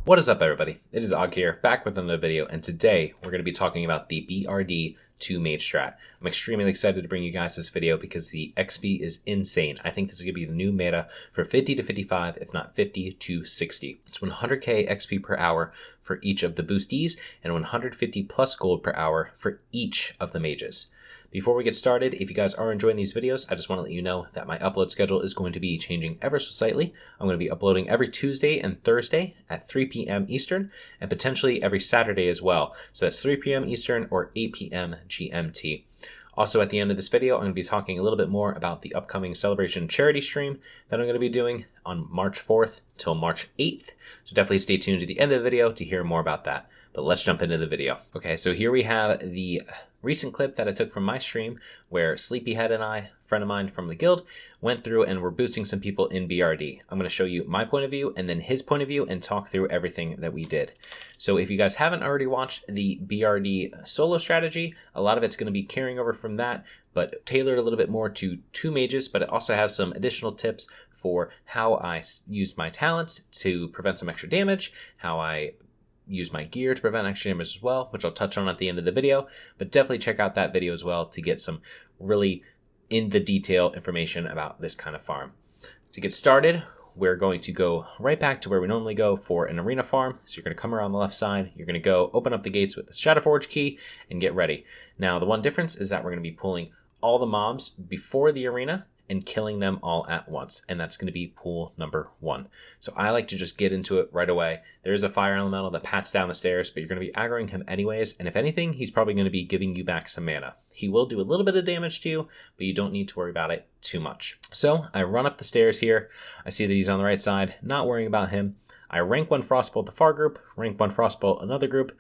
What is up, everybody? It is Og here, back with another video, and today we're going to be talking about the BRD to Mage Strat. I'm extremely excited to bring you guys this video because the XP is insane. I think this is going to be the new meta for 50 to 55, if not 50 to 60. It's 100k XP per hour for each of the boosties, and 150 plus gold per hour for each of the mages. Before we get started, if you guys are enjoying these videos, I just want to let you know that my upload schedule is going to be changing ever so slightly. I'm going to be uploading every Tuesday and Thursday at 3 p.m. Eastern, and potentially every Saturday as well. So that's 3 p.m. Eastern or 8 p.m. GMT. Also, at the end of this video, I'm going to be talking a little bit more about the upcoming Celebration charity stream that I'm going to be doing on March 4th till March 8th. So definitely stay tuned to the end of the video to hear more about that. But let's jump into the video. Okay, so here we have the recent clip that I took from my stream where Sleepyhead and I, a friend of mine from the guild, went through and were boosting some people in BRD. I'm going to show you my point of view and then his point of view and talk through everything that we did. So if you guys haven't already watched the BRD solo strategy, a lot of it's going to be carrying over from that, but tailored a little bit more to two mages, but it also has some additional tips for how I used my talents to prevent some extra damage, how I use my gear to prevent extra damage as well, which I'll touch on at the end of the video, but definitely check out that video as well to get some really in the detail information about this kind of farm. To get started, we're going to go right back to where we normally go for an arena farm. So you're going to come around the left side, you're going to go open up the gates with the Shadowforge key and get ready. Now the one difference is that we're going to be pulling all the mobs before the arena and killing them all at once, and that's going to be pool number 1. So I like to just get into it right away. There is a fire elemental that pats down the stairs, but you're going to be aggroing him anyways, and if anything, he's probably going to be giving you back some mana. He will do a little bit of damage to you, but you don't need to worry about it too much. So I run up the stairs here. I see that he's on the right side, not worrying about him. I rank 1 Frostbolt the far group, rank 1 Frostbolt another group,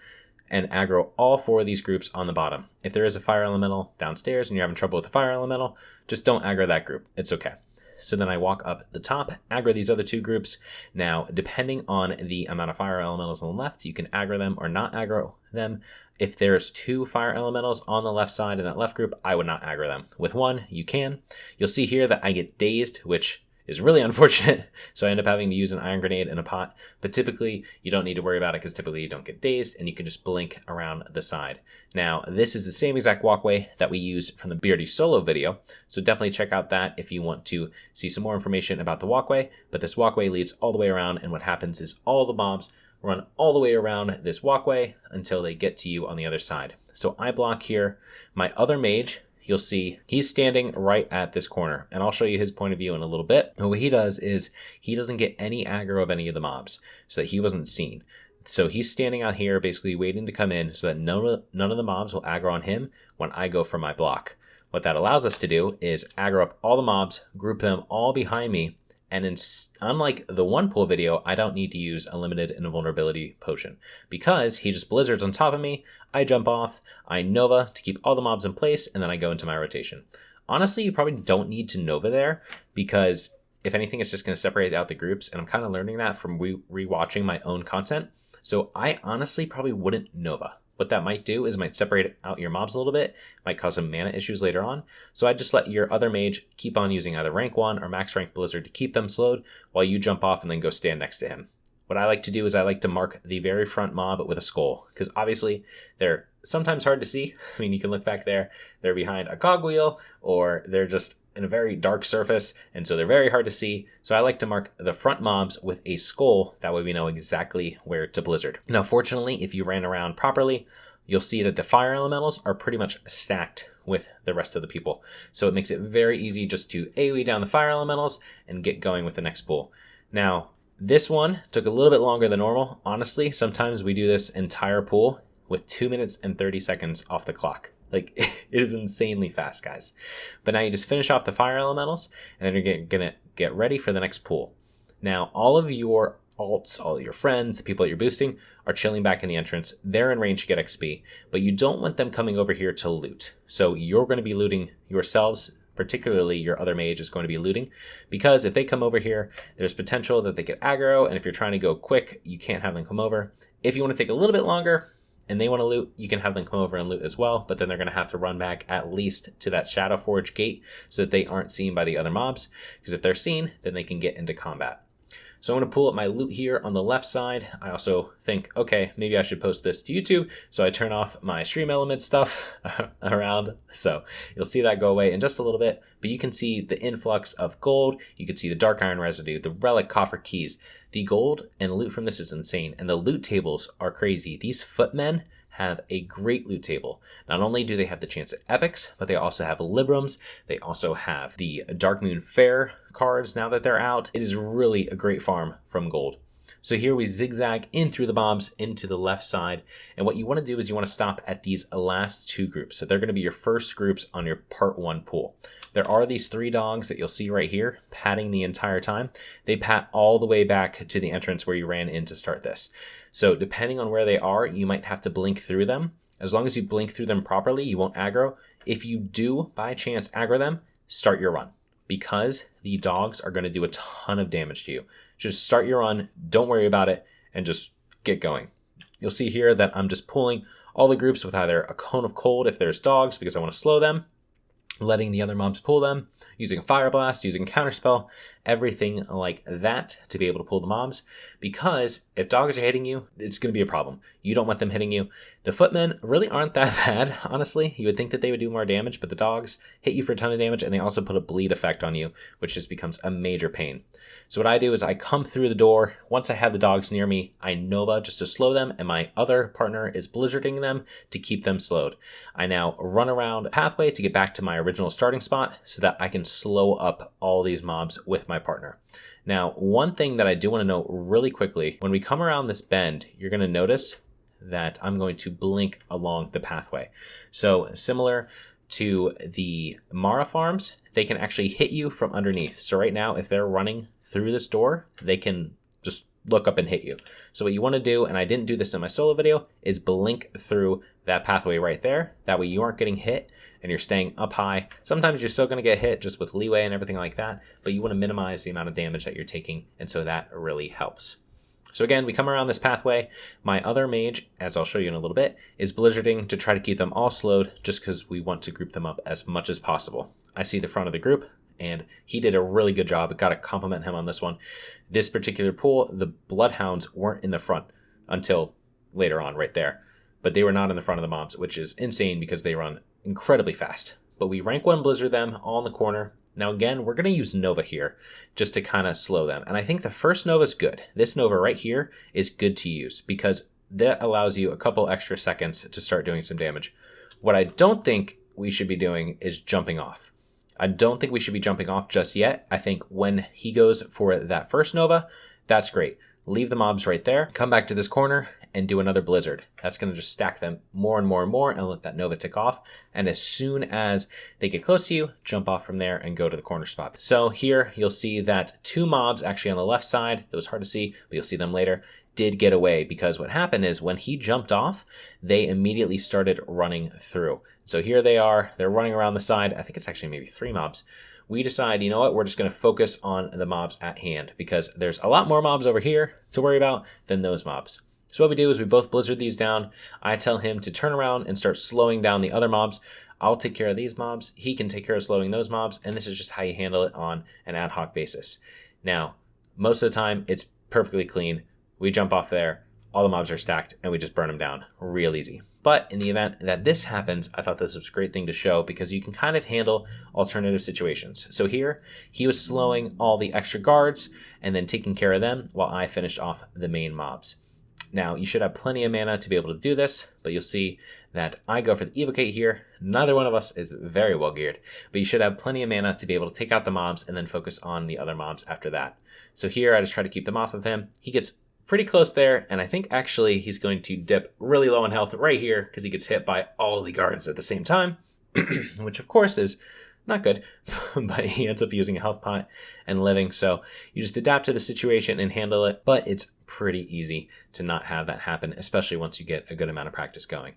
and aggro all 4 of these groups on the bottom. If there is a fire elemental downstairs and you're having trouble with the fire elemental, just don't aggro that group. It's okay. So then I walk up the top, aggro these other 2 groups. Now, depending on the amount of fire elementals on the left, you can aggro them or not aggro them. If there's 2 fire elementals on the left side in that left group, I would not aggro them. With 1, you can. You'll see here that I get dazed, which is really unfortunate, so I end up having to use an iron grenade in a pot, but typically you don't need to worry about it because typically you don't get dazed and you can just blink around the side. Now, this is the same exact walkway that we used from the BRD solo video, so definitely check out that if you want to see some more information about the walkway, but this walkway leads all the way around, and what happens is all the mobs run all the way around this walkway until they get to you on the other side. So I block here. My other mage, you'll see he's standing right at this corner, and I'll show you his point of view in a little bit. And what he does is he doesn't get any aggro of any of the mobs, so that he wasn't seen. So he's standing out here basically waiting to come in so that none of the mobs will aggro on him when I go for my block. What that allows us to do is aggro up all the mobs, group them all behind me, and unlike the 1 pool video, I don't need to use a limited invulnerability potion because he just blizzards on top of me. I jump off, I Nova to keep all the mobs in place, and then I go into my rotation. Honestly, you probably don't need to Nova there because if anything, it's just going to separate out the groups, and I'm kind of learning that from rewatching my own content. So I honestly probably wouldn't Nova. What that might do is it might separate out your mobs a little bit, might cause some mana issues later on. So I just let your other mage keep on using either rank 1 or max rank blizzard to keep them slowed while you jump off and then go stand next to him. What I like to do is I like to mark the very front mob with a skull, because obviously they're sometimes hard to see. I mean, you can look back there, they're behind a cogwheel or they're just in a very dark surface, and so they're very hard to see. So I like to mark the front mobs with a skull, that way we know exactly where to blizzard. Now, fortunately, if you ran around properly, you'll see that the fire elementals are pretty much stacked with the rest of the people. So it makes it very easy just to AoE down the fire elementals and get going with the next pool. Now, this one took a little bit longer than normal. Honestly, sometimes we do this entire pool with 2 minutes and 30 seconds off the clock. Like, it is insanely fast, guys. But now you just finish off the fire elementals, and then you're gonna get ready for the next pool. Now, all of your alts, all of your friends, the people that you're boosting, are chilling back in the entrance. They're in range to get XP, but you don't want them coming over here to loot. So you're going to be looting yourselves, particularly your other mage is going to be looting, because if they come over here, there's potential that they get aggro, and if you're trying to go quick, you can't have them come over. If you want to take a little bit longer, and they want to loot, you can have them come over and loot as well, but then they're going to have to run back at least to that Shadowforge gate so that they aren't seen by the other mobs, because if they're seen, then they can get into combat. So I'm going to pull up my loot here on the left side. I also think, okay, maybe I should post this to YouTube. So I turn off my stream element stuff around. So you'll see that go away in just a little bit, but you can see the influx of gold. You can see the dark iron residue, the relic coffer keys. The gold and loot from this is insane. And the loot tables are crazy. These footmen have a great loot table. Not only do they have the chance at epics, but they also have librams. They also have the darkmoon faire cards now that they're out. It is really a great farm from gold. So here we zigzag in through the mobs into the left side. And what you want to do is you want to stop at these last two groups. So they're going to be your first groups on your part 1 pool. There are these 3 dogs that you'll see right here patting the entire time. They pat all the way back to the entrance where you ran in to start this. So depending on where they are, you might have to blink through them. As long as you blink through them properly, you won't aggro. If you do, by chance, aggro them, start your run, because the dogs are going to do a ton of damage to you. Just start your run, don't worry about it, and just get going. You'll see here that I'm just pulling all the groups with either a cone of cold if there's dogs, because I want to slow them, letting the other mobs pull them, using a fire blast, using counterspell, everything like that to be able to pull the mobs. Because if dogs are hitting you, it's going to be a problem. You don't want them hitting you. The footmen really aren't that bad, honestly. You would think that they would do more damage, but the dogs hit you for a ton of damage, and they also put a bleed effect on you, which just becomes a major pain. So what I do is I come through the door. Once I have the dogs near me, I Nova just to slow them, and my other partner is blizzarding them to keep them slowed. I now run around a pathway to get back to my original starting spot so that I can slow up all these mobs with my partner. Now, one thing that I do want to note really quickly, when we come around this bend, you're going to notice that I'm going to blink along the pathway. So similar to the Mara farms, they can actually hit you from underneath. So right now, if they're running through this door, they can just look up and hit you. So what you want to do, and I didn't do this in my solo video, is blink through that pathway right there. That way you aren't getting hit and you're staying up high. Sometimes you're still going to get hit just with leeway and everything like that, but you want to minimize the amount of damage that you're taking, and so that really helps. So again, we come around this pathway. My other mage, as I'll show you in a little bit, is blizzarding to try to keep them all slowed, just because we want to group them up as much as possible. I see the front of the group, and he did a really good job. I got to compliment him on this one. This particular pool, the bloodhounds weren't in the front until later on right there, but they were not in the front of the mobs, which is insane because they run incredibly fast. But we rank 1 blizzard them all in the corner. Now again, we're going to use Nova here just to kind of slow them. And I think the first Nova is good. This Nova right here is good to use because that allows you a couple extra seconds to start doing some damage. What I don't think we should be doing is jumping off. I don't think we should be jumping off just yet. I think when he goes for that first Nova, that's great. Leave the mobs right there, come back to this corner, and do another blizzard. That's going to just stack them more and more and more and let that Nova tick off. And as soon as they get close to you, jump off from there and go to the corner spot. So here you'll see that 2 mobs actually on the left side, it was hard to see, but you'll see them later, did get away, because what happened is when he jumped off, they immediately started running through. So here they are, they're running around the side. I think it's actually maybe 3 mobs. We decide, you know what, we're just going to focus on the mobs at hand because there's a lot more mobs over here to worry about than those mobs. So what we do is we both blizzard these down. I tell him to turn around and start slowing down the other mobs. I'll take care of these mobs. He can take care of slowing those mobs. And this is just how you handle it on an ad hoc basis. Now, most of the time, it's perfectly clean. We jump off there. All the mobs are stacked and we just burn them down real easy. But in the event that this happens, I thought this was a great thing to show because you can kind of handle alternative situations. So here, he was slowing all the extra guards and then taking care of them while I finished off the main mobs. Now, you should have plenty of mana to be able to do this, but you'll see that I go for the Evocate here. Neither one of us is very well geared, but you should have plenty of mana to be able to take out the mobs and then focus on the other mobs after that. So here, I just try to keep them off of him. He gets pretty close there, and I think actually he's going to dip really low in health right here because he gets hit by all the guards at the same time, which of course is not good, but he ends up using a health pot and living. So you just adapt to the situation and handle it, but it's pretty easy to not have that happen, especially once you get a good amount of practice going.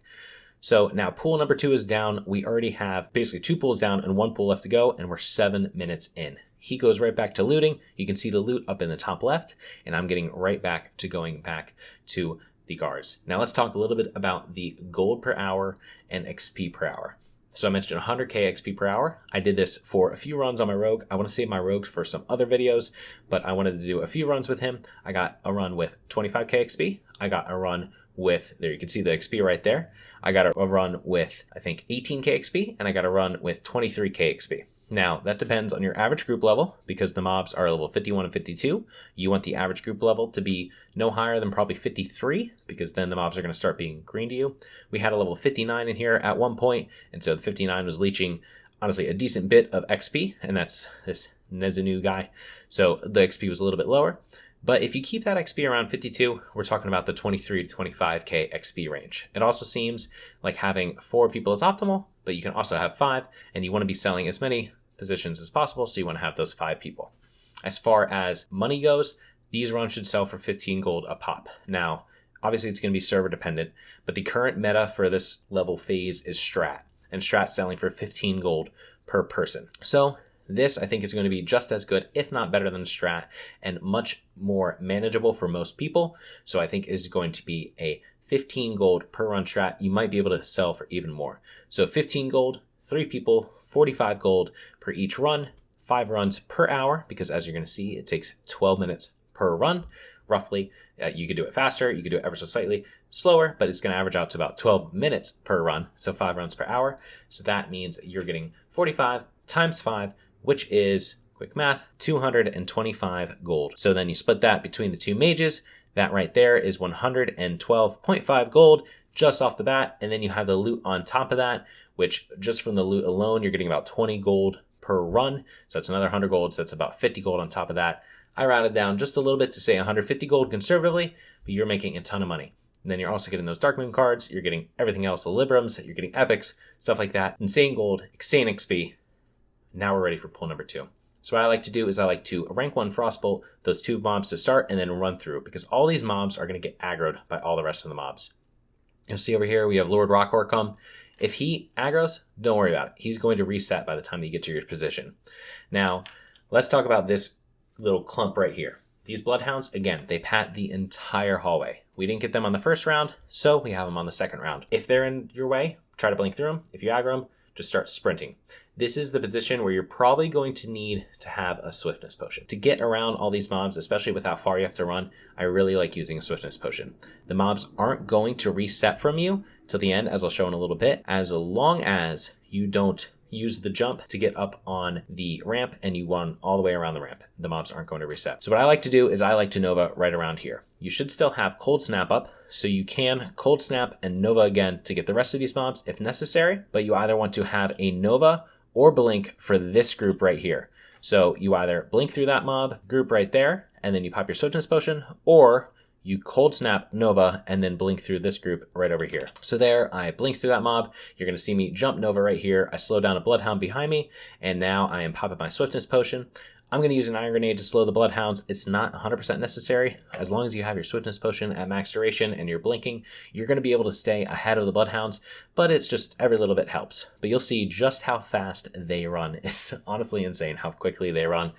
So now pool number 2 is down. We already have basically 2 pools down and 1 pool left to go, and we're 7 minutes in. He goes right back to looting. You can see the loot up in the top left, and I'm getting right back to going back to the guards. Now let's talk a little bit about the gold per hour and XP per hour. So I mentioned 100k XP per hour. I did this for a few runs on my rogue. I want to save my rogues for some other videos, but I wanted to do a few runs with him. I got a run with 25k XP. I got a run with, there you can see the XP right there. I got a run with, I think, 18k XP, and I got a run with 23k XP. Now, that depends on your average group level, because the mobs are level 51 and 52. You want the average group level to be no higher than probably 53, because then the mobs are going to start being green to you. We had a level 59 in here at one point, and so the 59 was leeching, honestly, a decent bit of XP, and that's this Nezanu guy. So the XP was a little bit lower. But if you keep that XP around 52, we're talking about the 23 to 25k XP range. It also seems like having 4 people is optimal, but you can also have 5, and you want to be selling as many positions as possible, so you want to have those 5 people. As far as money goes, these runs should sell for 15 gold a pop. Now, obviously it's going to be server dependent, but the current meta for this level phase is Strat, and Strat's selling for 15 gold per person. So this, I think, is going to be just as good, if not better than Strat, and much more manageable for most people. So I think is going to be a 15 gold per run Strat. You might be able to sell for even more. So 15 gold, 3 people, 45 gold per each run, 5 runs per hour, because as you're going to see, it takes 12 minutes per run, roughly. You could do it faster, you could do it ever so slightly slower, but it's going to average out to about 12 minutes per run, so 5 runs per hour. So that means you're getting 45 times 5, which is, quick math, 225 gold. So then you split that between the 2 mages. That right there is 112.5 gold just off the bat, and then you have the loot on top of that, which just from the loot alone, you're getting about 20 gold per run. So that's another 100 gold, so that's about 50 gold on top of that. I rounded down just a little bit to say 150 gold conservatively, but you're making a ton of money. And then you're also getting those darkmoon cards, you're getting everything else, the librams, you're getting epics, stuff like that. Insane gold, insane XP. Now we're ready for pull number 2. So what I like to do is I like to rank 1 frostbolt those 2 mobs to start and then run through, because all these mobs are going to get aggroed by all the rest of the mobs. You'll see over here we have Lord Rockor come. If he aggros, don't worry about it. He's going to reset by the time you get to your position. Now, let's talk about this little clump right here. These bloodhounds, again, they pat the entire hallway. We didn't get them on the first round, so we have them on the second round. If they're in your way, try to blink through them. If you aggro them, just start sprinting. This is the position where you're probably going to need to have a swiftness potion. To get around all these mobs, especially with how far you have to run, I really like using a swiftness potion. The mobs aren't going to reset from you till the end, as I'll show in a little bit, as long as you don't use the jump to get up on the ramp and you run all the way around the ramp. The mobs aren't going to reset. So what I like to do is I like to Nova right around here. You should still have Cold Snap up, so you can Cold Snap and Nova again to get the rest of these mobs if necessary, but you either want to have a Nova or blink for this group right here. So you either blink through that mob group right there, and then you pop your swiftness potion, or you Cold Snap Nova and then blink through this group right over here. So there, I blink through that mob. You're going to see me jump Nova right here. I slow down a Bloodhound behind me, and now I am popping my swiftness potion. I'm going to use an Iron Grenade to slow the Bloodhounds. It's not 100% necessary. As long as you have your swiftness potion at max duration and you're blinking, you're going to be able to stay ahead of the Bloodhounds, but it's just every little bit helps. But you'll see just how fast they run. It's honestly insane how quickly they run.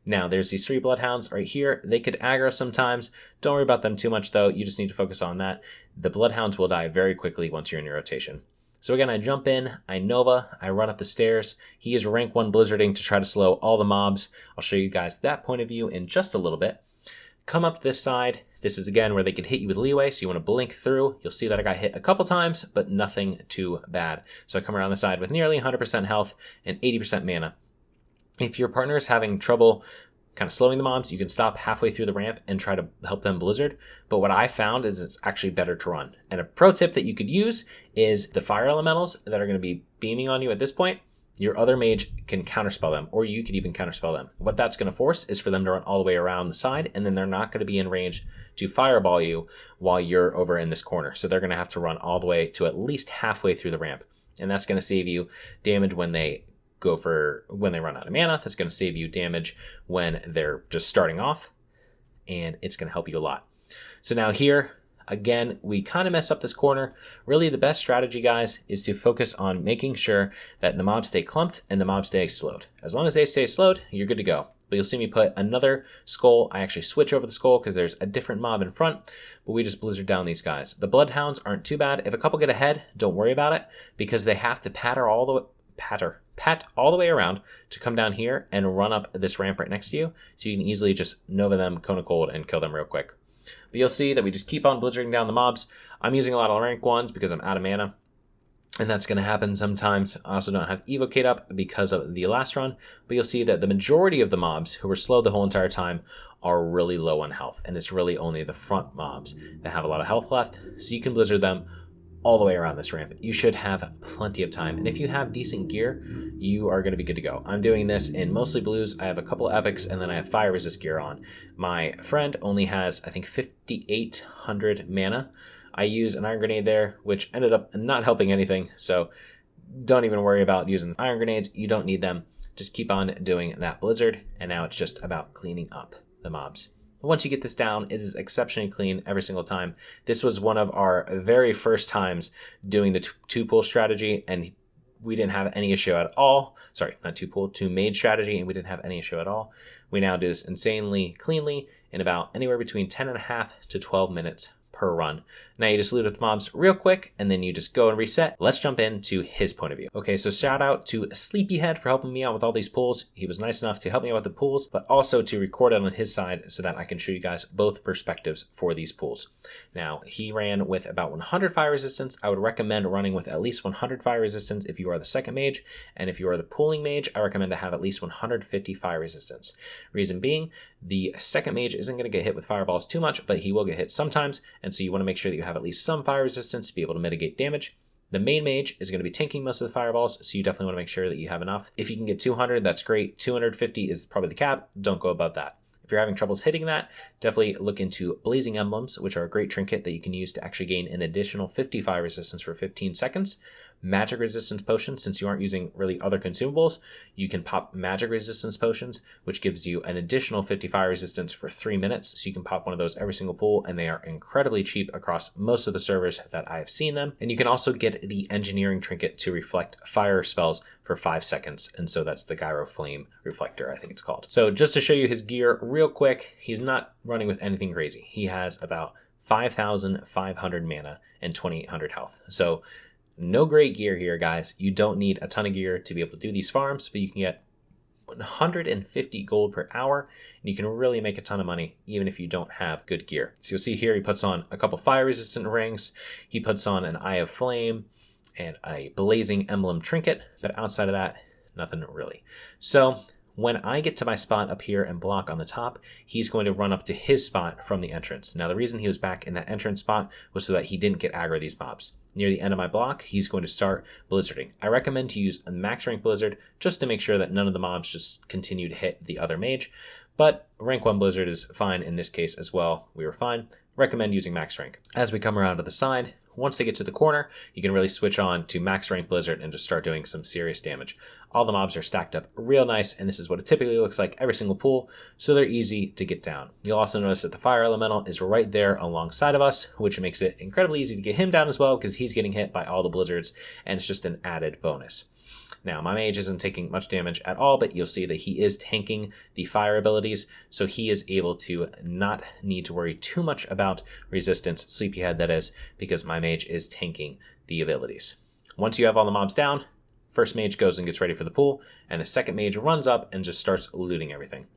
Now, there's these 3 Bloodhounds right here. They could aggro sometimes. Don't worry about them too much, though. You just need to focus on that. The Bloodhounds will die very quickly once you're in your rotation. So again, I jump in, I Nova, I run up the stairs. He is rank 1 blizzarding to try to slow all the mobs. I'll show you guys that point of view in just a little bit. Come up this side. This is again where they can hit you with leeway, so you want to blink through. You'll see that I got hit a couple times, but nothing too bad. So I come around the side with nearly 100% health and 80% mana. If your partner is having trouble kind of slowing the mobs, you can stop halfway through the ramp and try to help them blizzard. But what I found is it's actually better to run. And a pro tip that you could use is the fire elementals that are going to be beaming on you at this point. Your other mage can counterspell them, or you could even counterspell them. What that's going to force is for them to run all the way around the side, and then they're not going to be in range to fireball you while you're over in this corner. So they're going to have to run all the way to at least halfway through the ramp. And that's going to save you damage when they run out of mana. That's going to save you damage when they're just starting off, and it's going to help you a lot. So now here, again, we kind of mess up this corner. Really, the best strategy, guys, is to focus on making sure that the mobs stay clumped and the mobs stay slowed. As long as they stay slowed, you're good to go. but you'll see me put another skull. I actually switch over the skull because there's a different mob in front, but we just blizzard down these guys. The bloodhounds aren't too bad. If a couple get ahead, don't worry about it, because they have to pat all the way around to come down here and run up this ramp right next to you, so you can easily just Nova them, Cone of Cold, and kill them real quick. But you'll see that we just keep on blizzarding down the mobs. I'm using a lot of rank 1s because I'm out of mana, and that's going to happen sometimes. I also don't have Evocate up because of the last run, but you'll see that the majority of the mobs who were slow the whole entire time are really low on health, and it's really only the front mobs that have a lot of health left, so you can blizzard them all the way around this ramp. You should have plenty of time, and if you have decent gear, you are going to be good to go. I'm doing this in mostly blues. I have a couple epics, and then I have fire resist gear on. My friend only has, I think, 5,800 mana. I use an iron grenade there, which ended up not helping anything, so don't even worry about using iron grenades. You don't need them. Just keep on doing that blizzard, and now it's just about cleaning up the mobs. Once you get this down, it is exceptionally clean every single time. This was one of our very first times doing the two-pool strategy, and we didn't have any issue at all. Sorry, not two-pool, two-mage strategy, and we didn't have any issue at all. We now do this insanely cleanly in about anywhere between 10.5 to 12 minutes per run. Now you just loot at the mobs real quick, and then you just go and reset. Let's jump into his point of view. Okay, so shout out to Sleepyhead for helping me out with all these pools. He was nice enough to help me out with the pools, but also to record it on his side so that I can show you guys both perspectives for these pools. Now, he ran with about 100 fire resistance. I would recommend running with at least 100 fire resistance if you are the second mage, and if you are the pooling mage, I recommend to have at least 150 fire resistance. Reason being, the second mage isn't going to get hit with fireballs too much, but he will get hit sometimes, and so you want to make sure that you have at least some fire resistance to be able to mitigate damage. The main mage is going to be tanking most of the fireballs, so you definitely want to make sure that you have enough. If you can get 200, that's great. 250 is probably the cap. Don't go above that. If you're having troubles hitting that, definitely look into Blazing Emblems, which are a great trinket that you can use to actually gain an additional 50 fire resistance for 15 seconds. Magic resistance potions, since you aren't using really other consumables, you can pop magic resistance potions, which gives you an additional 50 fire resistance for 3 minutes. So you can pop one of those every single pool, and they are incredibly cheap across most of the servers that I've seen them. And you can also get the engineering trinket to reflect fire spells for 5 seconds. And so that's the Gyro Flame Reflector, I think it's called. So just to show you his gear real quick, he's not running with anything crazy. He has about 5,500 mana and 2,800 health. So no great gear here, guys. You don't need a ton of gear to be able to do these farms, but you can get 150 gold per hour, and you can really make a ton of money even if you don't have good gear. So you'll see here he puts on a couple fire resistant rings, he puts on an Eye of Flame and a Blazing Emblem trinket, but outside of that, nothing really. So when I get to my spot up here and block on the top, he's going to run up to his spot from the entrance. Now the reason he was back in that entrance spot was so that he didn't get aggro these mobs. Near the end of my block, he's going to start blizzarding. I recommend to use a max rank blizzard just to make sure that none of the mobs just continue to hit the other mage, but rank 1 blizzard is fine in this case as well. We were fine. Recommend using max rank. As we come around to the side, once they get to the corner, you can really switch on to max rank blizzard and just start doing some serious damage. All the mobs are stacked up real nice, and this is what it typically looks like every single pool, so they're easy to get down. You'll also notice that the fire elemental is right there alongside of us, which makes it incredibly easy to get him down as well because he's getting hit by all the blizzards, and it's just an added bonus. Now, my mage isn't taking much damage at all, but you'll see that he is tanking the fire abilities, so he is able to not need to worry too much about resistance, Sleepyhead that is, because my mage is tanking the abilities. Once you have all the mobs down, first mage goes and gets ready for the pool, and the second mage runs up and just starts looting everything.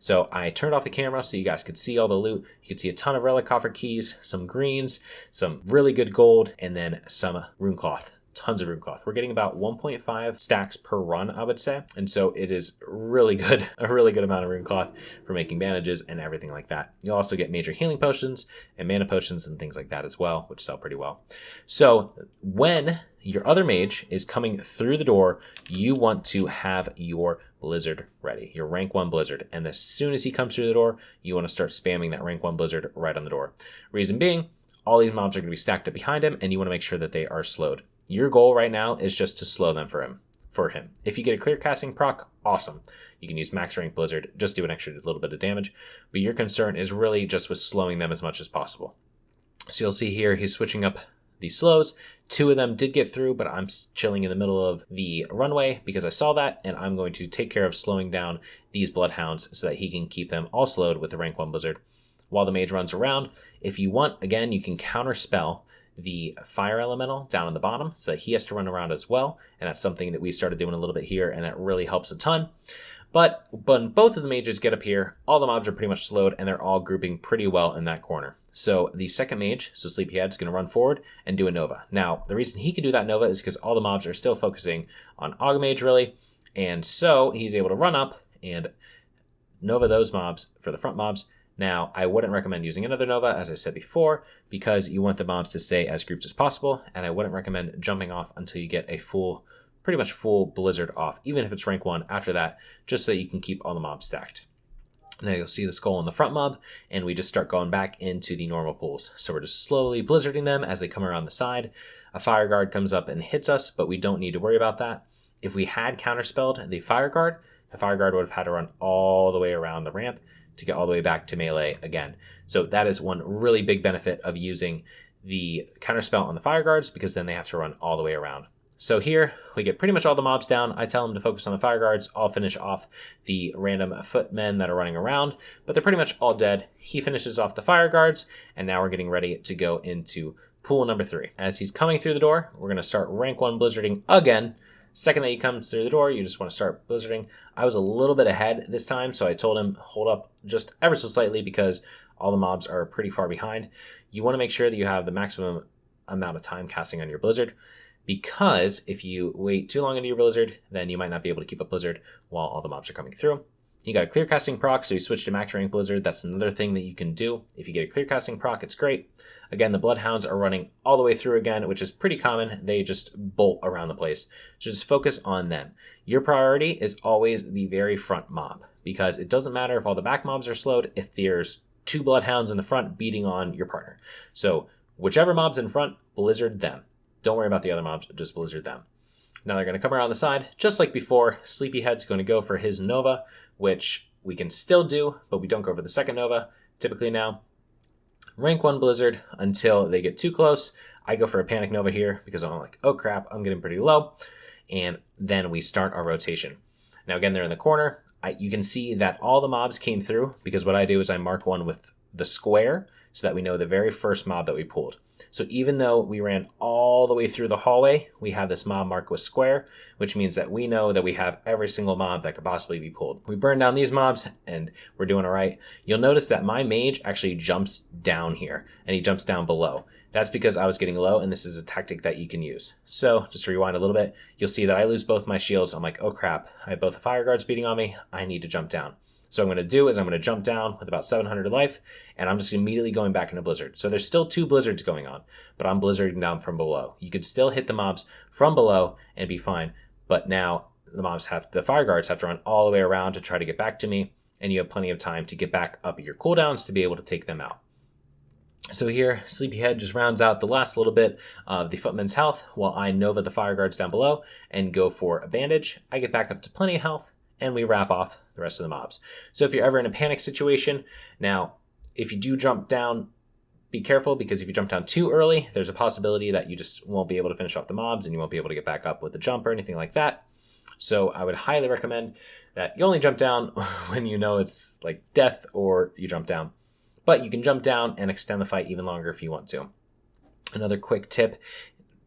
So I turned off the camera so you guys could see all the loot. You could see a ton of relic coffer keys, some greens, some really good gold, and then some rune cloth. Tons of rune cloth. We're getting about 1.5 stacks per run, I would say. And so it is really good, a really good amount of rune cloth for making bandages and everything like that. You'll also get major healing potions and mana potions and things like that as well, which sell pretty well. So when your other mage is coming through the door, you want to have your blizzard ready, your rank 1 blizzard. And as soon as he comes through the door, you want to start spamming that rank 1 blizzard right on the door. Reason being, all these mobs are going to be stacked up behind him, and you want to make sure that they are slowed. Your goal right now is just to slow them for him. If you get a clear casting proc, awesome. You can use max rank blizzard, just do an extra little bit of damage, but your concern is really just with slowing them as much as possible. So you'll see here he's switching up the slows. 2 of them did get through, but I'm chilling in the middle of the runway because I saw that, and I'm going to take care of slowing down these bloodhounds so that he can keep them all slowed with the rank 1 blizzard while the mage runs around. If you want, again, you can counterspell the fire elemental down on the bottom so that he has to run around as well, and that's something that we started doing a little bit here, and that really helps a ton. But when both of the mages get up here, all the mobs are pretty much slowed, and they're all grouping pretty well in that corner. So the second mage, so Sleepyhead, is going to run forward and do a Nova. Now, the reason he can do that Nova is because all the mobs are still focusing on Augmage, really, and so he's able to run up and Nova those mobs for the front mobs. Now, I wouldn't recommend using another Nova, as I said before, because you want the mobs to stay as grouped as possible, and I wouldn't recommend jumping off until you get a pretty much full blizzard off, even if it's rank 1 after that, just so that you can keep all the mobs stacked. Now you'll see the skull on the front mob, and we just start going back into the normal pools. So we're just slowly blizzarding them as they come around the side. A fire guard comes up and hits us, but we don't need to worry about that. If we had counterspelled the fire guard would have had to run all the way around the ramp to get all the way back to melee again. So that is one really big benefit of using the counterspell on the fire guards, because then they have to run all the way around. So here, we get pretty much all the mobs down. I tell them to focus on the fire guards. I'll finish off the random footmen that are running around, but they're pretty much all dead. He finishes off the fire guards, and now we're getting ready to go into pool number 3. As he's coming through the door, we're going to start rank 1 blizzarding again. Second that he comes through the door, you just want to start blizzarding. I was a little bit ahead this time, so I told him hold up just ever so slightly because all the mobs are pretty far behind. You want to make sure that you have the maximum amount of time casting on your blizzard, because if you wait too long into your blizzard, then you might not be able to keep up blizzard while all the mobs are coming through. You got a clear casting proc, so you switch to max rank blizzard. That's another thing that you can do. If you get a clear casting proc, it's great. Again, the bloodhounds are running all the way through again, which is pretty common. They just bolt around the place. So just focus on them. Your priority is always the very front mob, because it doesn't matter if all the back mobs are slowed if there's 2 bloodhounds in the front beating on your partner. So whichever mob's in front, blizzard them. Don't worry about the other mobs, just blizzard them. Now they're going to come around the side, just like before. Sleepyhead's going to go for his Nova, which we can still do, but we don't go for the second Nova, typically now. Rank 1 blizzard until they get too close. I go for a panic Nova here because I'm like, oh crap, I'm getting pretty low. And then we start our rotation. Now again, they're in the corner. You can see that all the mobs came through, because what I do is I mark one with the square so that we know the very first mob that we pulled. So even though we ran all the way through the hallway, we have this mob marked with square, which means that we know that we have every single mob that could possibly be pulled. We burn down these mobs and we're doing all right. You'll notice that my mage actually jumps down here, and he jumps down below. That's because I was getting low, and this is a tactic that you can use. So just to rewind a little bit, you'll see that I lose both my shields. I'm like, oh crap, I have both the fire guards beating on me. I need to jump down. So what I'm going to do is I'm going to jump down with about 700 life, and I'm just immediately going back into blizzard. So there's still 2 blizzards going on, but I'm blizzarding down from below. You could still hit the mobs from below and be fine, but now the fire guards have to run all the way around to try to get back to me, and you have plenty of time to get back up your cooldowns to be able to take them out. So here, Sleepyhead just rounds out the last little bit of the footman's health while I Nova the fire guards down below and go for a bandage. I get back up to plenty of health, and we wrap off the rest of the mobs. So if you're ever in a panic situation, now, if you do jump down, be careful, because if you jump down too early, there's a possibility that you just won't be able to finish off the mobs, and you won't be able to get back up with the jump or anything like that. So I would highly recommend that you only jump down when you know it's like death or you jump down. But you can jump down and extend the fight even longer if you want to. Another quick tip,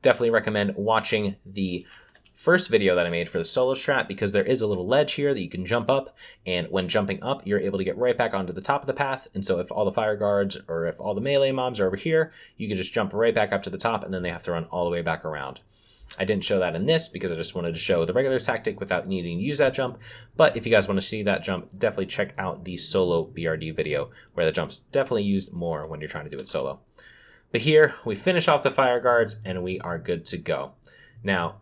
definitely recommend watching the first video that I made for the solo strat, because there is a little ledge here that you can jump up, and when jumping up, you're able to get right back onto the top of the path. And so if all the fire guards or if all the melee mobs are over here, you can just jump right back up to the top, and then they have to run all the way back around. I didn't show that in this because I just wanted to show the regular tactic without needing to use that jump. But if you guys want to see that jump, definitely check out the solo BRD video, where the jump's definitely used more when you're trying to do it solo. But here, we finish off the fire guards, and we are good to go. Now,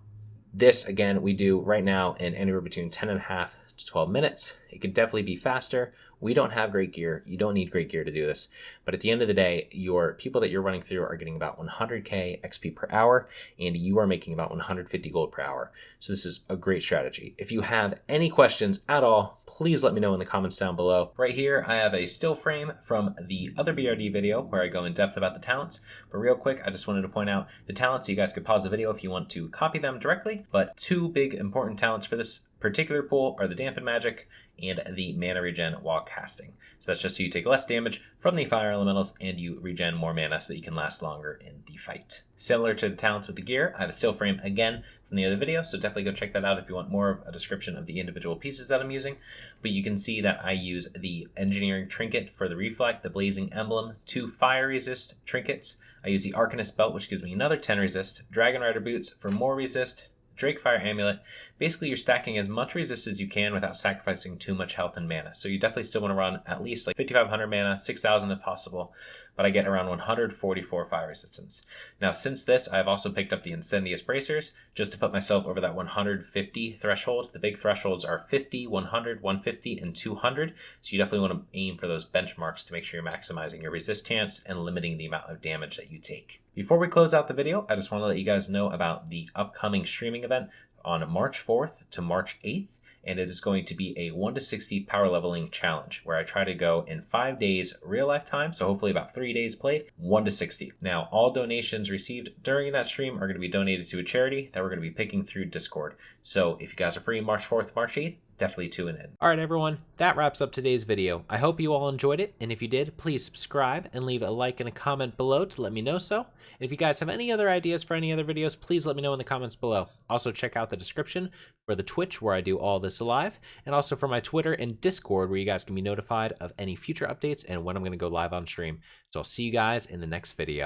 this, again, we do right now in anywhere between 10.5 to 12 minutes. It could definitely be faster. We don't have great gear. You don't need great gear to do this. But at the end of the day, your people that you're running through are getting about 100k XP per hour, and you are making about 150 gold per hour. So this is a great strategy. If you have any questions at all, please let me know in the comments down below. Right here, I have a still frame from the other BRD video where I go in depth about the talents. But real quick, I just wanted to point out the talents. You guys could pause the video if you want to copy them directly. But two big important talents for this particular pool are the dampen magic and the mana regen while casting. So that's just so you take less damage from the fire elementals and you regen more mana so that you can last longer in the fight. Similar to the talents with the gear, I have a still frame again from the other video, so definitely go check that out if you want more of a description of the individual pieces that I'm using. But you can see that I use the engineering trinket for the reflect, the blazing emblem, 2 fire resist trinkets. I use the Arcanist belt, which gives me another 10 resist, Dragon Rider boots for more resist, Drake Fire Amulet. Basically, you're stacking as much resist as you can without sacrificing too much health and mana. So you definitely still want to run at least like 5,500 mana, 6,000 if possible, but I get around 144 fire resistance. Now, since this, I've also picked up the Incendious Bracers just to put myself over that 150 threshold. The big thresholds are 50, 100, 150, and 200. So you definitely want to aim for those benchmarks to make sure you're maximizing your resist chance and limiting the amount of damage that you take. Before we close out the video, I just want to let you guys know about the upcoming streaming event on March 4th to March 8th, and it is going to be a 1 to 60 power leveling challenge where I try to go in 5 days real life time, so hopefully about 3 days played, 1 to 60. Now, all donations received during that stream are going to be donated to a charity that we're going to be picking through Discord. So if you guys are free March 4th, March 8th, definitely tune in. All right, everyone, that wraps up today's video. I hope you all enjoyed it, and if you did, please subscribe and leave a like and a comment below to let me know so. And if you guys have any other ideas for any other videos, please let me know in the comments below. Also, check out the description for the Twitch where I do all this live, and also for my Twitter and Discord where you guys can be notified of any future updates and when I'm going to go live on stream. So I'll see you guys in the next video.